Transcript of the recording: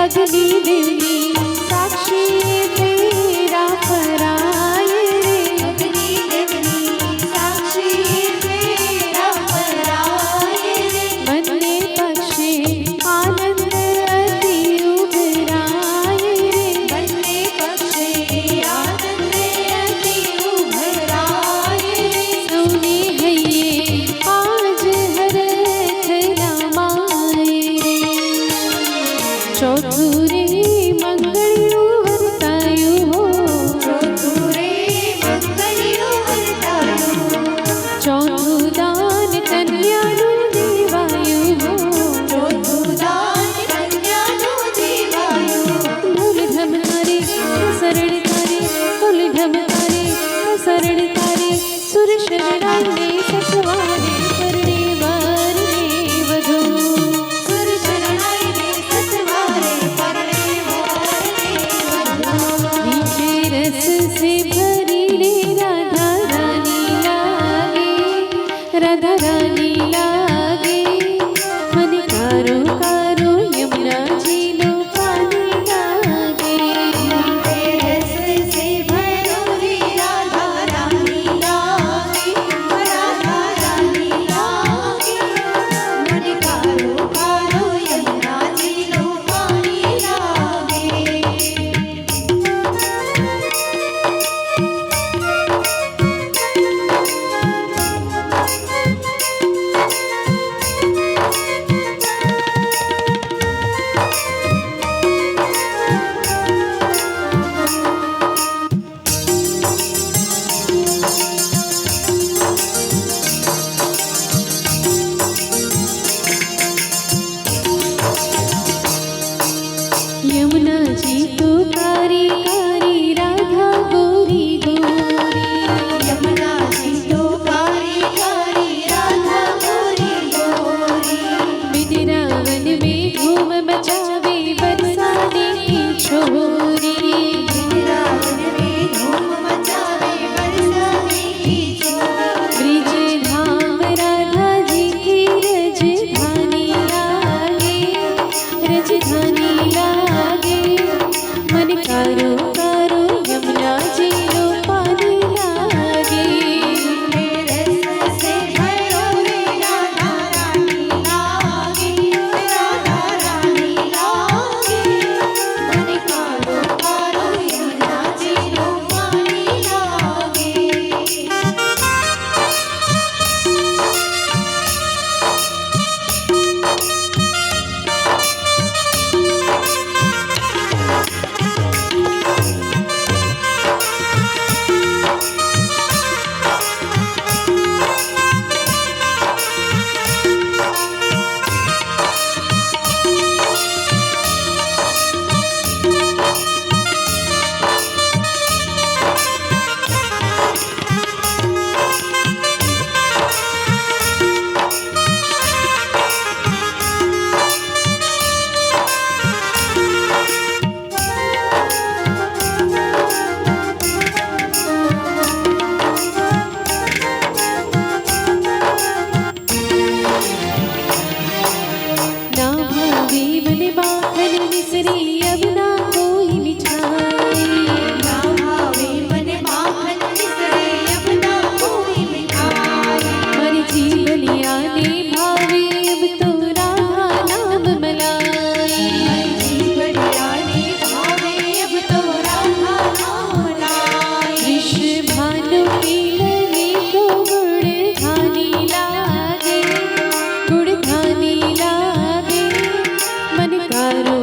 अग्नि देवी साक्षी तेरा पराये रे, अग्नि देवी साक्षी तेरा पराये रे, बनने पक्षे आनंद अति उभराये रे, बनने पक्षे आनंद अति उभराये रे, सौने हैये आज हरख रामाये रे, चौथुं रे मंगळिયું વર્તાયું હો, ચોથું રે મંગળિયું વર્તાયું, ચોથું દાન કન્યાનું દેવાયું હો, ચોથું દાન કન્યાનું દેવાયું, ઢોલ ઢમકારે શરણ તારે, ઢોલ ઢમકારે શરણ તારે, સુર શરણાઈને સસવાને પરણે વરને વધુ, સુર શરણાઈને સસવારે પરણે વરને વધુ, मीठे रस से भरी रे राधा रानी लागे, राधा रानी लागे, मन कारो कारो यमुना जी लो पानी लागे, रस से भरो रे राधा रानी लागे, राधा रानी लागे, मन कारो कारो यमुना जी लो पानी लागे। यमुना जी तो कारी कारी राधा गोरी गोरी, यमुना जी तो कारी कारी राधा गोरी गोरी, बिदरावन में धूम मचावे बरसाने की छोरी, वृंदावन में धूम मचावे बरसाने की छोरी, ब्रिज धाम राधा जी की रजधानी लागे, रजधानी लागे, मन कारो कारो यमुना जी लो पानी लागे, रस से भरो रे राधा रानी लागे, राधा रानी लागे, मन कारो कारो यमुना जी लो पानी लागे। ना भावे मन माखन मिसरी अब ना कोई मिठाई, ना भावे मन माखन मिसरे अब ना कोई मिठाई, हर जीवलिया ने भावे अब तो राधा नाम मलाई, जीवड़िया ने भावे अब तो राधा नाम लाई, वृषभानु की लली को गुड़ खानी लागे, गुड़ खानी लागे, मन कारो